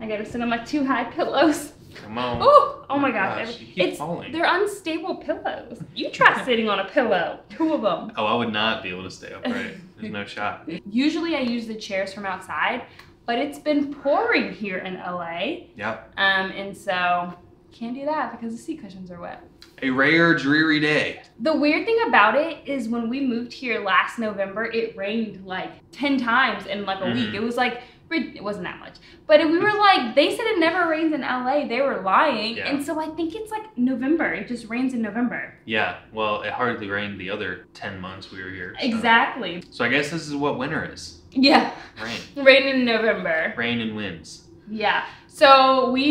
I gotta sit on my 2 high pillows. Come on. Ooh, oh my gosh. You keep falling. They're unstable pillows. You try sitting on a pillow. 2 of them. Oh, I would not be able to stay upright. There's no shot. Usually I use the chairs from outside, but it's been pouring here in LA. Yep. And so can't do that because the seat cushions are wet. A rare, dreary day. The weird thing about it is when we moved here last November, it rained like 10 times in like a week. It was like, it wasn't that much. But we were like, they said it never rains in LA. They were lying. Yeah. And so I think it's like November. It just rains in November. Yeah, well, it hardly rained the other 10 months we were here. So. Exactly. So I guess this is what winter is. Yeah. Rain. Rain in November. Rain and winds. Yeah. So it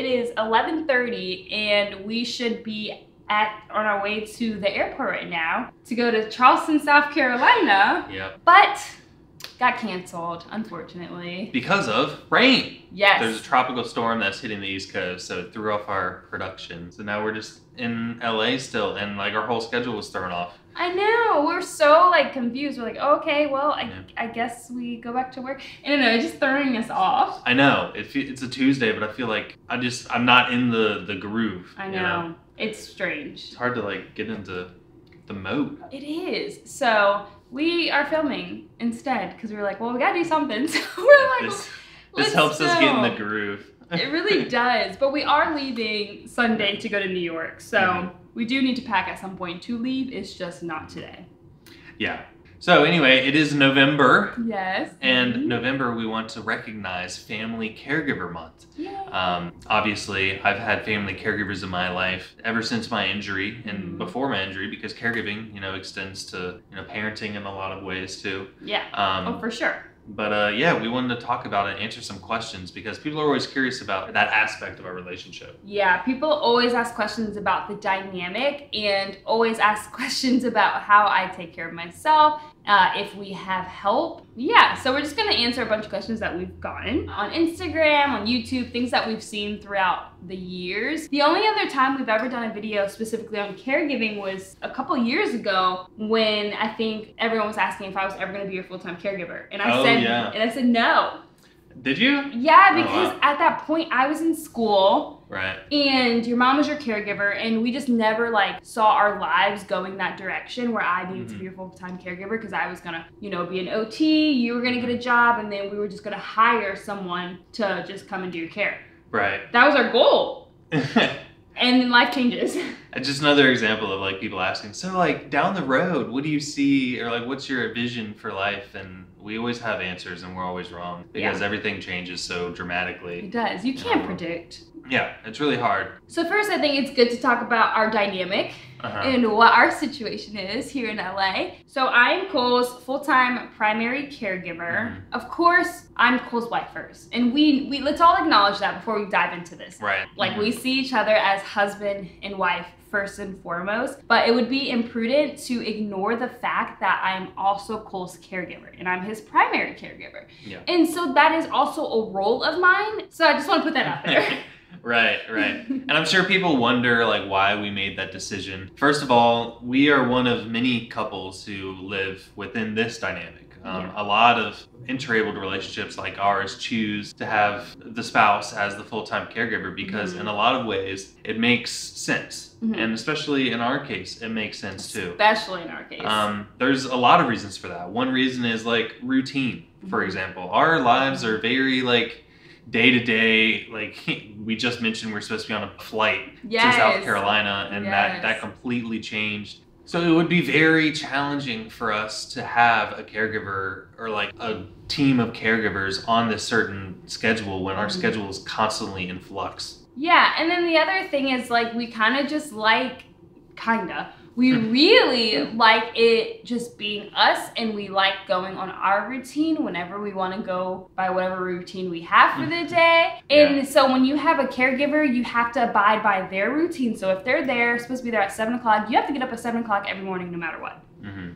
is 11:30 and we should be on our way to the airport right now to go to Charleston, South Carolina. Yep. But got canceled, unfortunately. Because of rain. Yes. There's a tropical storm that's hitting the East Coast, so it threw off our production. So now we're just in LA still, and like our whole schedule was thrown off. I know. We're so like confused. We're like, oh, okay, well, I guess we go back to work. And I don't know, it's just throwing us off. I know. It's a Tuesday, but I feel like I'm not in the groove. I know. You know? It's strange. It's hard to like get into the mode. It is. So we are filming instead because we were like, well, we gotta do something. So we're like, this helps us get in the groove. It really does. But we are leaving Sunday to go to New York. So we do need to pack at some point to leave. It's just not today. Yeah. So anyway, it is November. Yes. And November, we want to recognize Family Caregiver Month. Yeah. Obviously, I've had family caregivers in my life ever since my injury and before my injury, because caregiving, extends to, parenting in a lot of ways too. Yeah. Oh, for sure. But yeah, we wanted to talk about it and answer some questions because people are always curious about that aspect of our relationship. Yeah, people always ask questions about the dynamic and always ask questions about how I take care of myself, if we have help. Yeah, so we're just gonna answer a bunch of questions that we've gotten on Instagram, on YouTube, things that we've seen throughout the years. The only other time we've ever done a video specifically on caregiving was a couple years ago when I think everyone was asking if I was ever gonna be your full-time caregiver. And I said no. Did you? Yeah, because at that point I was in school. Right. And your mom was your caregiver, and we just never like saw our lives going that direction where I needed to be a full-time caregiver because I was gonna, be an OT, you were gonna get a job, and then we were just gonna hire someone to just come and do your care. Right. That was our goal. And then life changes. Just another example of like people asking, so like down the road, what do you see, or like what's your vision for life? And we always have answers and we're always wrong because everything changes so dramatically. It does. You can't predict. Yeah, it's really hard. So first, I think it's good to talk about our dynamic and what our situation is here in LA. So I'm Cole's full-time primary caregiver. Of course, I'm Cole's wife first. And we let's all acknowledge that before we dive into this. Right. Like we see each other as husband and wife first and foremost, but it would be imprudent to ignore the fact that I'm also Cole's caregiver and I'm his primary caregiver. Yeah. And so that is also a role of mine. So I just want to put that out there. Right. And I'm sure people wonder like why we made that decision. First of all, we are one of many couples who live within this dynamic. A lot of inter-abled relationships like ours choose to have the spouse as the full-time caregiver because in a lot of ways it makes sense. And especially in our case, it makes sense too. Especially in our case. There's a lot of reasons for that. One reason is like routine, for example. Our lives are very like day-to-day, like we just mentioned we're supposed to be on a flight to South Carolina and that completely changed. So it would be very challenging for us to have a caregiver or like a team of caregivers on this certain schedule when our schedule is constantly in flux. Yeah, and then the other thing is like we kind of just like, we really like it just being us, and we like going on our routine whenever we want to go by whatever routine we have for the day. And so when you have a caregiver, you have to abide by their routine. So if they're there, supposed to be there at 7 o'clock, you have to get up at 7 o'clock every morning no matter what.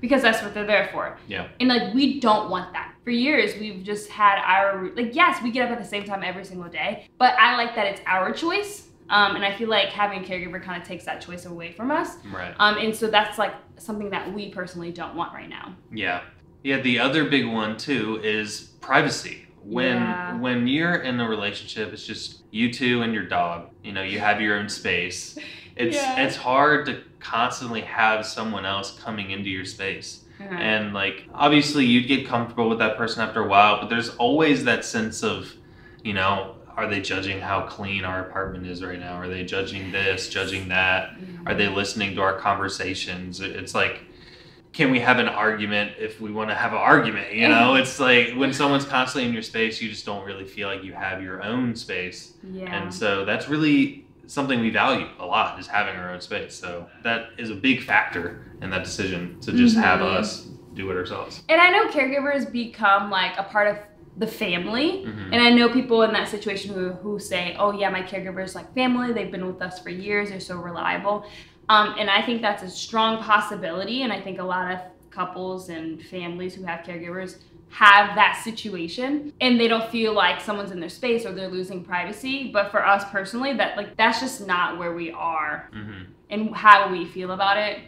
Because that's what they're there for. Yeah. And like we don't want that. For years, we've just had our, like yes, we get up at the same time every single day, but I like that it's our choice. And I feel like having a caregiver kind of takes that choice away from us. Right. And so that's like something that we personally don't want right now. Yeah. Yeah, the other big one too is privacy. When you're in a relationship, it's just you two and your dog. You know, you have your own space. It's hard to constantly have someone else coming into your space. And like, obviously you'd get comfortable with that person after a while, but there's always that sense of, you know, are they judging how clean our apartment is right now? Are they judging this, judging that? Are they listening to our conversations? It's like, can we have an argument if we want to have an argument? You know, it's like when someone's constantly in your space, you just don't really feel like you have your own space. And so that's really something we value a lot, is having our own space. So that is a big factor in that decision to just have us do it ourselves. And I know caregivers become like a part of the family. And I know people in that situation who say, oh yeah, my caregiver is like family. They've been with us for years. They're so reliable. And I think that's a strong possibility. And I think a lot of couples and families who have caregivers have that situation, and they don't feel like someone's in their space or they're losing privacy. But for us personally, that's just not where we are and how we feel about it,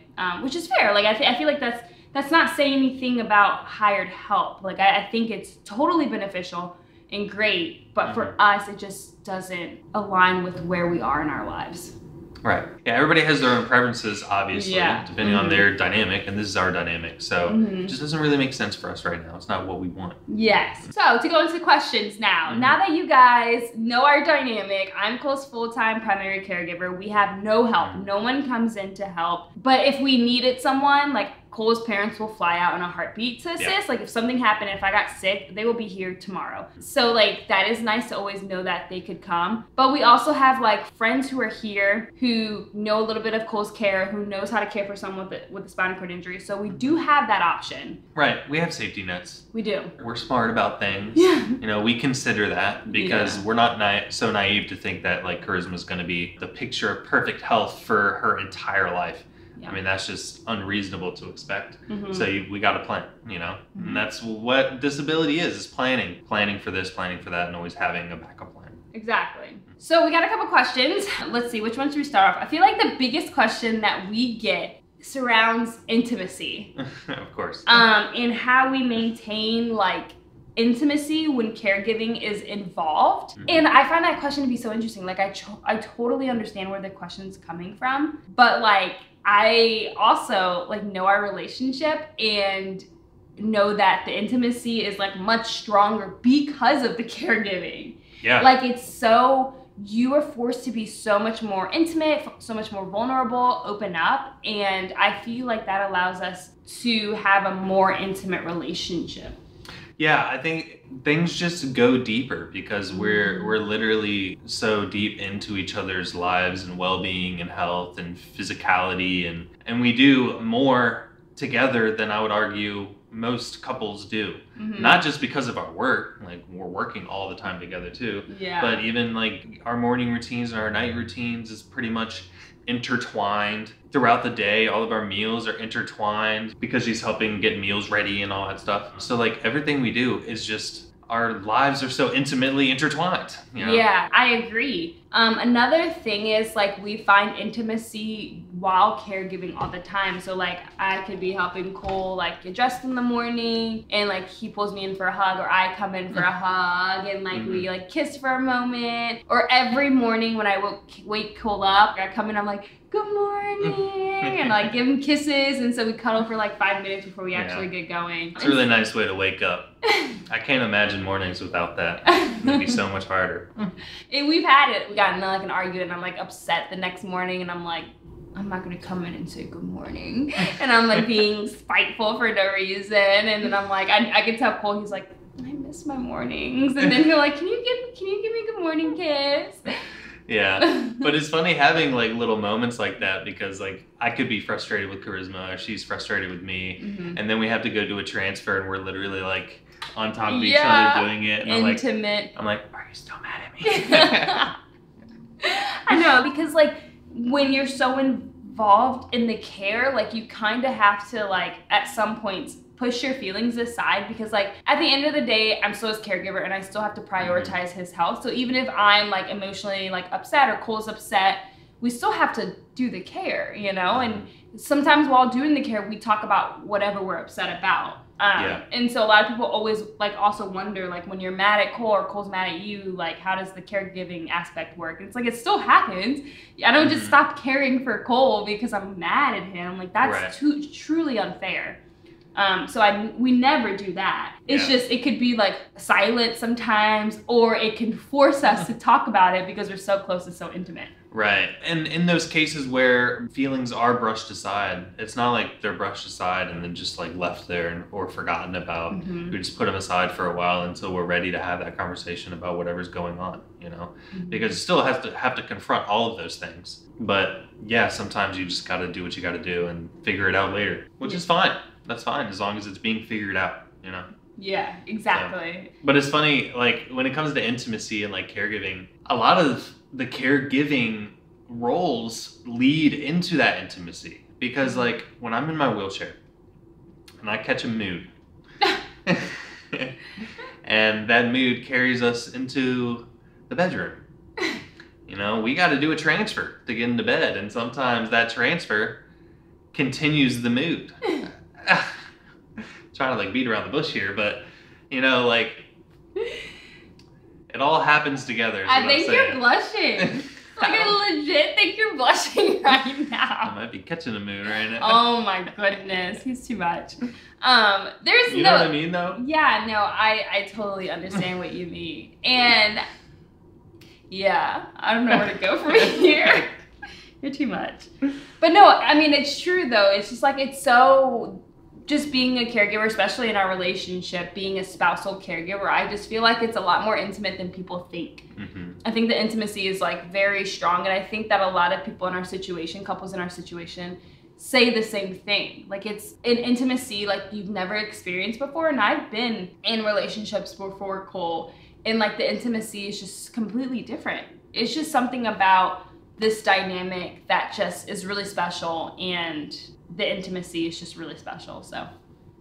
which is fair. Like I feel like that's not saying anything about hired help. Like I think it's totally beneficial and great, but for us, it just doesn't align with where we are in our lives. Right. Yeah, everybody has their own preferences, obviously, depending on their dynamic, and this is our dynamic. So it just doesn't really make sense for us right now. It's not what we want. Yes. So to go into the questions now, now that you guys know our dynamic, I'm Cole's full-time primary caregiver. We have no help. No one comes in to help. But if we needed someone, like Cole's parents will fly out in a heartbeat to assist. Like if something happened, if I got sick, they will be here tomorrow. So like that is nice to always know that they could come. But we also have like friends who are here who know a little bit of Cole's care, who knows how to care for someone with a spinal cord injury. So we do have that option. Right. We have safety nets. We do. We're smart about things. You know, we consider that because we're not so naive to think that like Charisma's going to be the picture of perfect health for her entire life. I mean, that's just unreasonable to expect. So we got to plan, you know? And that's what disability is planning. Planning for this, planning for that, and always having a backup plan. Exactly. So we got a couple questions. Let's see, which one should we start off? I feel like the biggest question that we get surrounds intimacy. Of course. And how we maintain like intimacy when caregiving is involved. And I find that question to be so interesting. Like I totally understand where the question's coming from, but like I also like know our relationship and know that the intimacy is like much stronger because of the caregiving. Like it's so, you are forced to be so much more intimate, so much more vulnerable, open up, and I feel like that allows us to have a more intimate relationship. Yeah, I think things just go deeper because we're literally so deep into each other's lives and well-being and health and physicality, and we do more together than I would argue most couples do. Not just because of our work, like we're working all the time together too, but even like our morning routines and our night routines is pretty much intertwined throughout the day. All of our meals are intertwined because she's helping get meals ready and all that stuff. So like everything we do is just, our lives are so intimately intertwined, you know? Yeah, I agree. Another thing is like we find intimacy while caregiving all the time. So like I could be helping Cole like get dressed in the morning and like he pulls me in for a hug, or I come in for a hug and like we like kiss for a moment. Or every morning when I wake Cole up, I come in, I'm like, good morning, and like give him kisses, and so we cuddle for like 5 minutes before we actually get going. It's a really nice way to wake up. I can't imagine mornings without that. It'd be so much harder. And we've had it. We got in like an argument and I'm like upset the next morning and I'm like, I'm not gonna come in and say good morning. And I'm like being spiteful for no reason. And then I'm like, I could tell Cole, he's like, I miss my mornings. And then he'll like, can you give me a good morning kiss? Yeah, but it's funny having like little moments like that because like I could be frustrated with Charisma, or she's frustrated with me, and then we have to go do a transfer and we're literally like on top of each other doing it. And intimate. I'm like, are you still mad at me? I know, because like when you're so involved in the care, like you kind of have to like at some points push your feelings aside, because like at the end of the day, I'm still his caregiver and I still have to prioritize his health. So even if I'm like emotionally like upset or Cole's upset, we still have to do the care, you know? And sometimes while doing the care, we talk about whatever we're upset about. And so a lot of people always like also wonder, like, when you're mad at Cole or Cole's mad at you, like, how does the caregiving aspect work? And it's like, it still happens. I don't just stop caring for Cole because I'm mad at him. Like, that's truly unfair. So we never do that. It's just, it could be like silent sometimes, or it can force us to talk about it because we're so close and so intimate. Right. And in those cases where feelings are brushed aside, it's not like they're brushed aside and then just like left there or forgotten about. We just put them aside for a while until we're ready to have that conversation about whatever's going on, you know, because you still have to confront all of those things. But yeah, sometimes you just got to do what you got to do and figure it out later, which is fine. That's fine as long as it's being figured out, you know? Yeah, exactly. So, but it's funny, like, when it comes to intimacy and like caregiving, a lot of the caregiving roles lead into that intimacy, because like when I'm in my wheelchair and I catch a mood and that mood carries us into the bedroom, you know, we got to do a transfer to get into bed, and sometimes that transfer continues the mood. Trying to like beat around the bush here, but you know, like, it all happens together. I think you're blushing. Like, I legit think you're blushing right now. I might be catching a mood right now. Oh my goodness, he's too much. There's you know what I mean, though? Yeah, no, I totally understand what you mean, and yeah, I don't know where to go from here. You're too much. But no, I mean, it's true though. It's just like, it's so, just being a caregiver, especially in our relationship, being a spousal caregiver, I just feel like it's a lot more intimate than people think. I think the intimacy is like very strong, and I think that a lot of people in our situation, couples in our situation, say the same thing. Like, it's an intimacy like you've never experienced before, and I've been in relationships before, Cole, and like the intimacy is just completely different. It's just something about this dynamic that just is really special, and the intimacy is just really special. So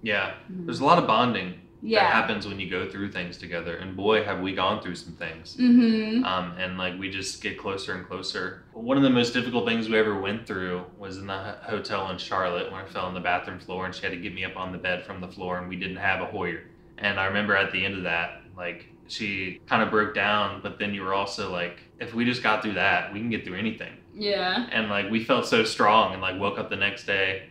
yeah, there's a lot of bonding that happens when you go through things together, and boy, have we gone through some things. And like, we just get closer and closer. One of the most difficult things we ever went through was in the hotel in Charlotte, when I fell on the bathroom floor and she had to get me up on the bed from the floor, and we didn't have a Hoyer. And I remember at the end of that, like, she kind of broke down, but then you were also like, if we just got through that, we can get through anything. Yeah. And like, we felt so strong, and like, woke up the next day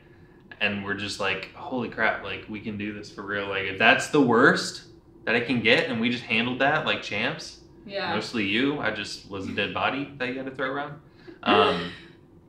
and we're just like, holy crap, like, we can do this for real. Like, if that's the worst that I can get and we just handled that like champs, mostly you, I just was a dead body that you had to throw around,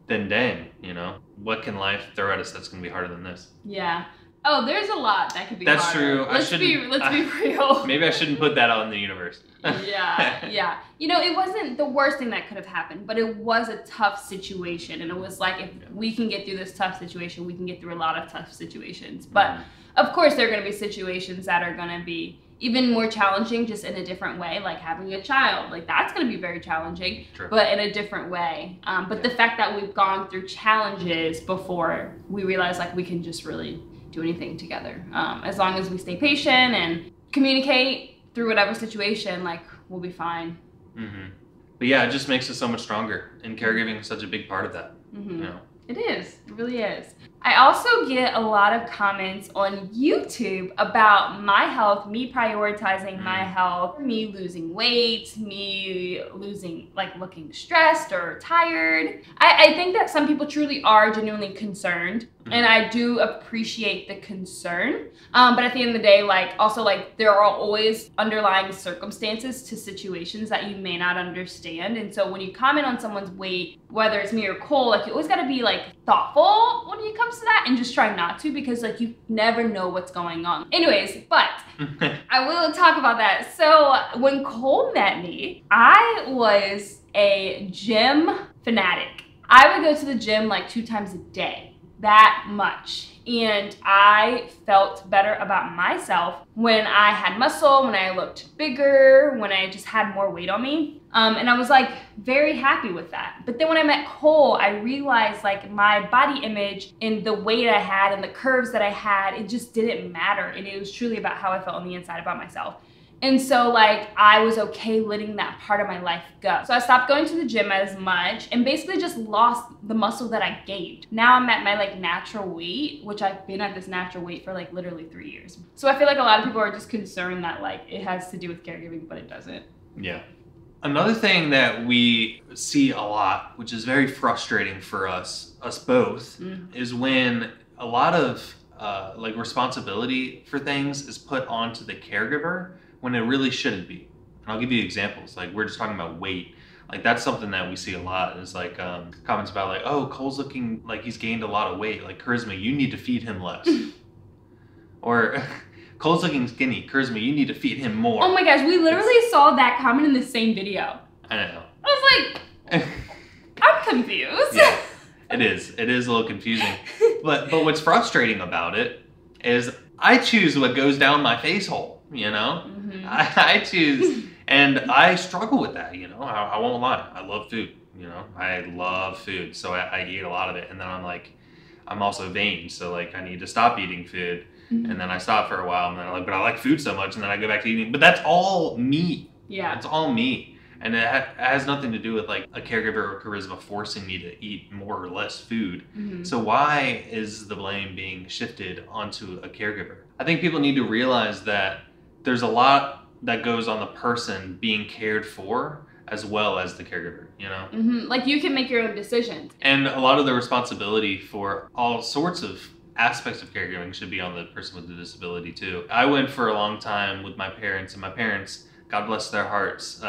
then dang, you know, what can life throw at us that's gonna be harder than this? Yeah. Oh, there's a lot that could be That's harder. true. Let's be real. Maybe I shouldn't put that out in the universe. Yeah. You know, it wasn't the worst thing that could have happened, but it was a tough situation. And it was like, if we can get through this tough situation, we can get through a lot of tough situations. But of course, there are going to be situations that are going to be even more challenging, just in a different way, like having a child. Like, that's going to be very challenging, but in a different way. But the fact that we've gone through challenges before, we realize like we can just really do anything together. As long as we stay patient and communicate through whatever situation, like, we'll be fine. But yeah, it just makes us so much stronger, and caregiving is such a big part of that. You know? It is. It really is. I also get a lot of comments on YouTube about my health, me prioritizing my health, me losing weight, me looking stressed or tired. I think that some people truly are genuinely concerned, and I do appreciate the concern. But at the end of the day, like, also, like, there are always underlying circumstances to situations that you may not understand. And so when you comment on someone's weight, whether it's me or Cole, like, you always got to be like thoughtful when it comes to that, and just try not to, because like, you never know what's going on. Anyways, but I will talk about that. So when Cole met me, I was a gym fanatic. I would go to the gym like 2 times a day, that much. And I felt better about myself when I had muscle, when I looked bigger, when I just had more weight on me. And I was like very happy with that. But then when I met Cole, I realized like my body image and the weight I had and the curves that I had, it just didn't matter. And it was truly about how I felt on the inside about myself. And so like I was okay letting that part of my life go. So I stopped going to the gym as much and basically just lost the muscle that I gained. Now I'm at my like natural weight, which I've been at this natural weight for like literally 3 years. So I feel like a lot of people are just concerned that like it has to do with caregiving, but it doesn't. Yeah. Another thing that we see a lot, which is very frustrating for us both, is when a lot of like responsibility for things is put onto the caregiver when it really shouldn't be. And I'll give you examples. Like we're just talking about weight. Like that's something that we see a lot is like comments about like, oh, Cole's looking like he's gained a lot of weight. Like Charisma, you need to feed him less. Or Cole's looking skinny. Charisma, you need to feed him more. Oh my gosh, we literally saw that comment in the same video. I know. I was like, I'm confused. Yeah, it is. It is a little confusing. But what's frustrating about it is I choose what goes down my face hole, you know? I choose, and I struggle with that, you know? I won't lie. I love food, you know? I love food, so I eat a lot of it. And then I'm like, I'm also vain, so like I need to stop eating food. And then I stop for a while, and then I'm like, but I like food so much, and then I go back to eating. But that's all me. Yeah. It's all me. And it has nothing to do with like a caregiver or Charisma forcing me to eat more or less food. So why is the blame being shifted onto a caregiver? I think people need to realize that there's a lot that goes on the person being cared for as well as the caregiver, you know? Like you can make your own decisions. And a lot of the responsibility for all sorts of aspects of caregiving should be on the person with the disability too. I went for a long time with my parents, and my parents, God bless their hearts,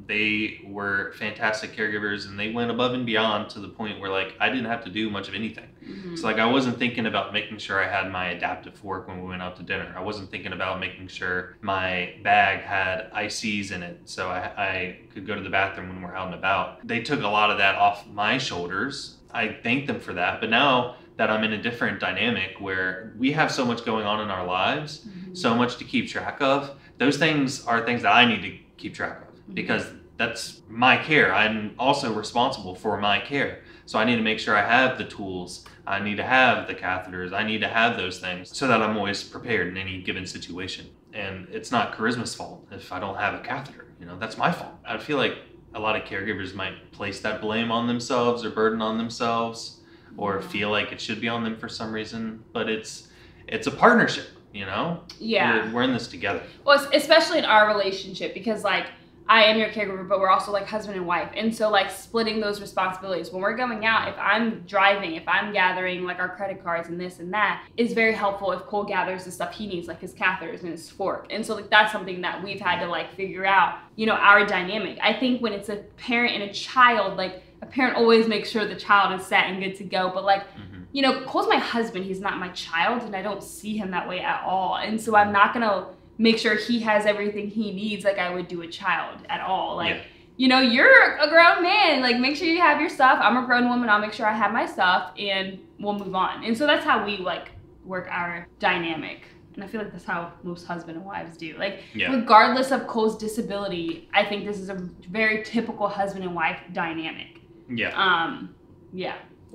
they were fantastic caregivers, and they went above and beyond to the point where like I didn't have to do much of anything. So like I wasn't thinking about making sure I had my adaptive fork when we went out to dinner. I wasn't thinking about making sure my bag had ICs in it so I could go to the bathroom when we're out and about. They took a lot of that off my shoulders. I thank them for that, but now that I'm in a different dynamic where we have so much going on in our lives, so much to keep track of, those things are things that I need to keep track of because that's my care. I'm also responsible for my care. So I need to make sure I have the tools. I need to have the catheters. I need to have those things so that I'm always prepared in any given situation. And it's not Charisma's fault if I don't have a catheter. You know, that's my fault. I feel like a lot of caregivers might place that blame on themselves or burden on themselves, or feel like it should be on them for some reason, but it's a partnership, you know? Yeah. We're in this together. Well, especially in our relationship, because like I am your caregiver, but we're also like husband and wife. And so like splitting those responsibilities when we're going out, if I'm driving, if I'm gathering like our credit cards and this and that, is very helpful if Cole gathers the stuff he needs, like his catheters and his fork. And so like that's something that we've had to like figure out, you know, our dynamic. I think when it's a parent and a child, like a parent always makes sure the child is set and good to go. But like, you know, Cole's my husband, he's not my child, and I don't see him that way at all. And so I'm not gonna make sure he has everything he needs like I would do a child at all. Like, you know, you're a grown man, like make sure you have your stuff. I'm a grown woman, I'll make sure I have my stuff and we'll move on. And so that's how we like work our dynamic. And I feel like that's how most husband and wives do. Like, regardless of Cole's disability, I think this is a very typical husband and wife dynamic. Yeah.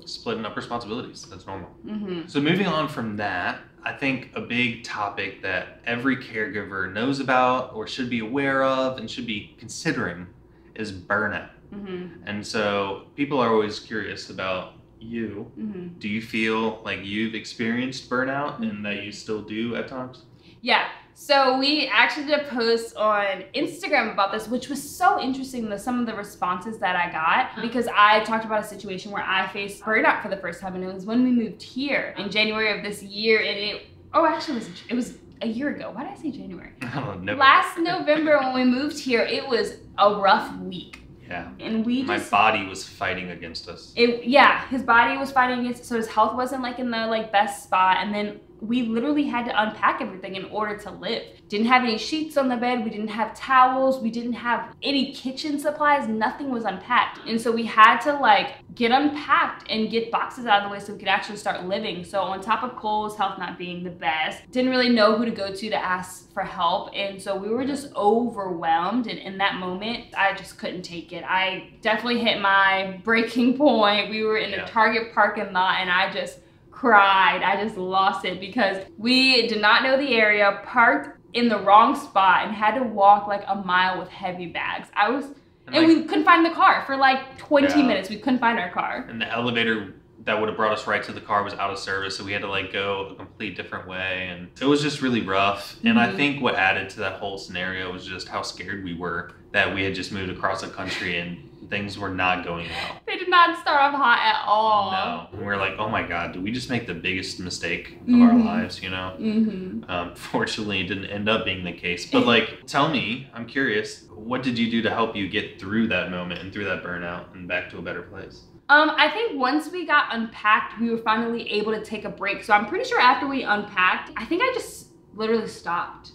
Splitting up responsibilities, that's normal. So moving on from that, I think a big topic that every caregiver knows about or should be aware of and should be considering is burnout. And so people are always curious about you. Do you feel like you've experienced burnout and that you still do at times? Yeah. So we actually did a post on Instagram about this, which was so interesting, some of the responses that I got, because I talked about a situation where I faced burnout for the first time, and it was when we moved here in January of this year, and it was a year ago. Why did I say January? Last November when we moved here, it was a rough week. Yeah. And my body was fighting against us. His body was fighting against us, so his health wasn't like in the like best spot, and then we literally had to unpack everything in order to live. Didn't have any sheets on the bed, we didn't have towels, we didn't have any kitchen supplies, nothing was unpacked. And so we had to like get unpacked and get boxes out of the way so we could actually start living. So on top of Cole's health not being the best, didn't really know who to go to ask for help. And so we were just overwhelmed. And in that moment, I just couldn't take it. I definitely hit my breaking point. We were in a Target parking lot and I just cried. I just lost it because we did not know the area, parked in the wrong spot and had to walk like a mile with heavy bags. And we couldn't find the car for like 20 minutes. We couldn't find our car. And the elevator that would have brought us right to the car was out of service, so we had to like go a complete different way, and it was just really rough. And I think what added to that whole scenario was just how scared we were that we had just moved across the country and things were not going well. They did not start off hot at all. No. And we were like, oh my God, did we just make the biggest mistake of our lives, you know? Fortunately, it didn't end up being the case. But like, tell me, I'm curious, what did you do to help you get through that moment and through that burnout and back to a better place? I think once we got unpacked, we were finally able to take a break. So I'm pretty sure after we unpacked, I think I just literally stopped.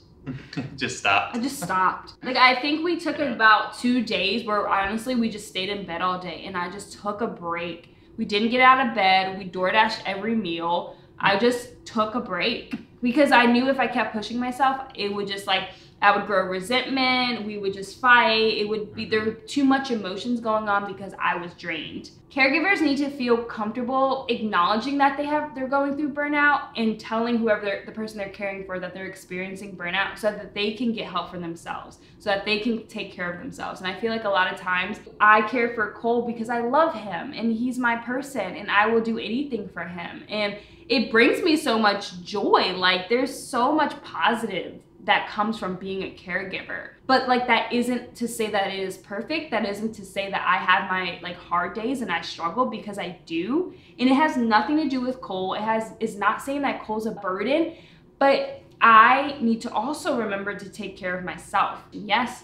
Just stopped. I just stopped. Like, I think we took about 2 days where honestly we just stayed in bed all day, and I just took a break. We didn't get out of bed. We DoorDashed every meal. I just took a break because I knew if I kept pushing myself, it would just like, I would grow resentment, we would just fight, it would be, there were too much emotions going on because I was drained. Caregivers need to feel comfortable acknowledging that they're going through burnout and telling whoever the person they're caring for that they're experiencing burnout so that they can get help for themselves, so that they can take care of themselves. And I feel like a lot of times I care for Cole because I love him and he's my person and I will do anything for him. And it brings me so much joy. Like, there's so much positive that comes from being a caregiver. But like, that isn't to say that it is perfect. That isn't to say that I have my like hard days and I struggle, because I do. And it has nothing to do with Cole. It's not saying that Cole's a burden, but I need to also remember to take care of myself. Yes,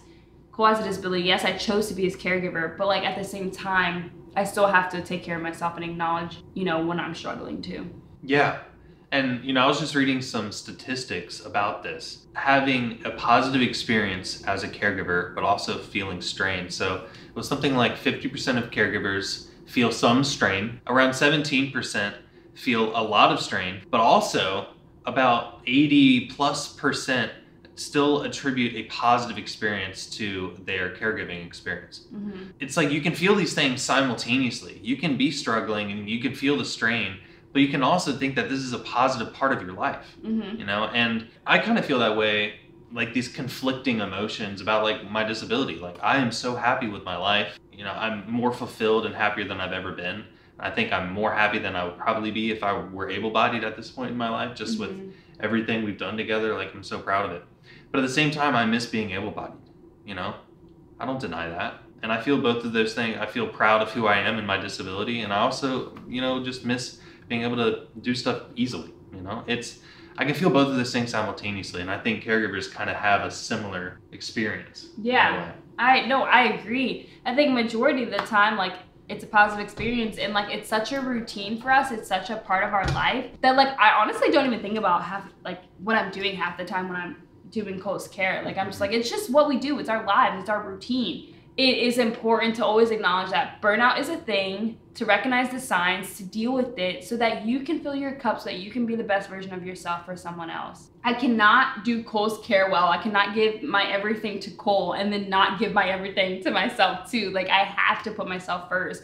Cole has a disability. Yes, I chose to be his caregiver, but like at the same time, I still have to take care of myself and acknowledge, you know, when I'm struggling too. Yeah. And, you know, I was just reading some statistics about this. Having a positive experience as a caregiver, but also feeling strain. So it was something like 50% of caregivers feel some strain. Around 17% feel a lot of strain, but also about 80+% still attribute a positive experience to their caregiving experience. It's like you can feel these things simultaneously. You can be struggling and you can feel the strain, but you can also think that this is a positive part of your life, you know? And I kind of feel that way, like these conflicting emotions about like my disability. Like, I am so happy with my life. You know, I'm more fulfilled and happier than I've ever been. I think I'm more happy than I would probably be if I were able-bodied at this point in my life, just with everything we've done together. Like, I'm so proud of it. But at the same time, I miss being able-bodied, you know? I don't deny that. And I feel both of those things. I feel proud of who I am and my disability. And I also, you know, just miss being able to do stuff easily, you know? I can feel both of those things simultaneously, and I think caregivers kind of have a similar experience. Yeah, I agree. I think majority of the time, like, it's a positive experience, and like, it's such a routine for us, it's such a part of our life that like, I honestly don't even think about what I'm doing half the time when I'm doing Cole's care. Like, I'm just like, it's just what we do, it's our lives, it's our routine. It is important to always acknowledge that burnout is a thing, to recognize the signs, to deal with it so that you can fill your cup, so that you can be the best version of yourself for someone else. I cannot do Cole's care well. I cannot give my everything to Cole and then not give my everything to myself too. Like, I have to put myself first.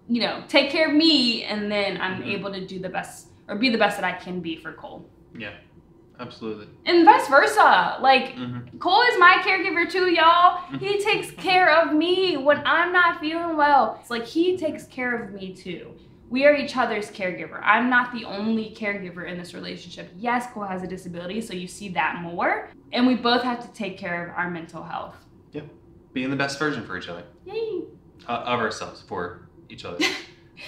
You know, take care of me, and then I'm able to do the best, or be the best that I can be for Cole. Yeah. Absolutely. And vice versa. Like, Cole is my caregiver too, y'all. He takes care of me when I'm not feeling well. It's like, he takes care of me too. We are each other's caregiver. I'm not the only caregiver in this relationship. Yes, Cole has a disability, so you see that more. And we both have to take care of our mental health. Yep. Being the best version for each other. Yay. Of ourselves, for each other.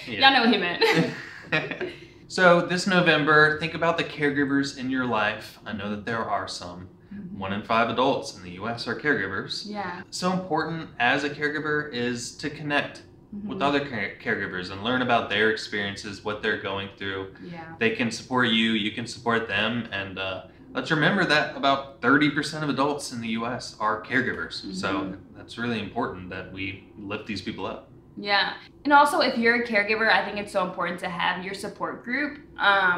Y'all know what he meant. So this November, think about the caregivers in your life. I know that there are some. 1 in 5 adults in the US are caregivers. Yeah. So important as a caregiver is to connect with other caregivers and learn about their experiences, what they're going through. Yeah. They can support you, you can support them. And let's remember that about 30% of adults in the US are caregivers. So that's really important that we lift these people up. Yeah. And also, if you're a caregiver, I think it's so important to have your support group.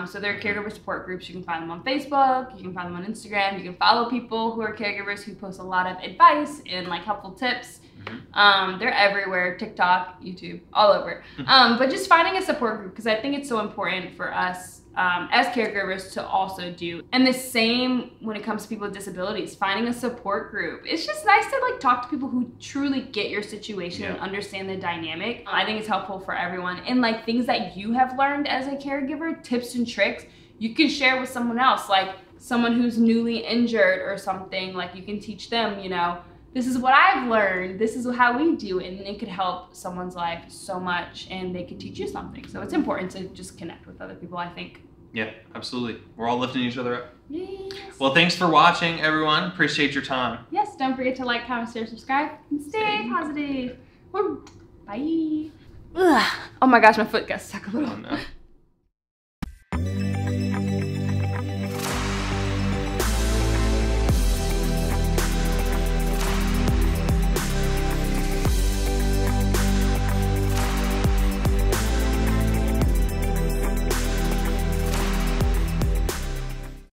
So there are caregiver support groups. You can find them on Facebook. You can find them on Instagram. You can follow people who are caregivers who post a lot of advice and like helpful tips. They're everywhere. TikTok, YouTube, all over. But just finding a support group, because I think it's so important for us as caregivers to also do. And the same when it comes to people with disabilities, finding a support group. It's just nice to like talk to people who truly get your situation and understand the dynamic. I think it's helpful for everyone. And like things that you have learned as a caregiver, tips and tricks, you can share with someone else, like someone who's newly injured or something. Like you can teach them, you know, this is what I've learned, this is how we do it, and it could help someone's life so much, and they could teach you something. So it's important to just connect with other people, I think. Yeah, absolutely. We're all lifting each other up. Yes. Well, thanks for watching, everyone. Appreciate your time. Yes, don't forget to like, comment, share, subscribe, and stay positive. Woo. Bye. Ugh. Oh my gosh, my foot got stuck a little. Oh, no.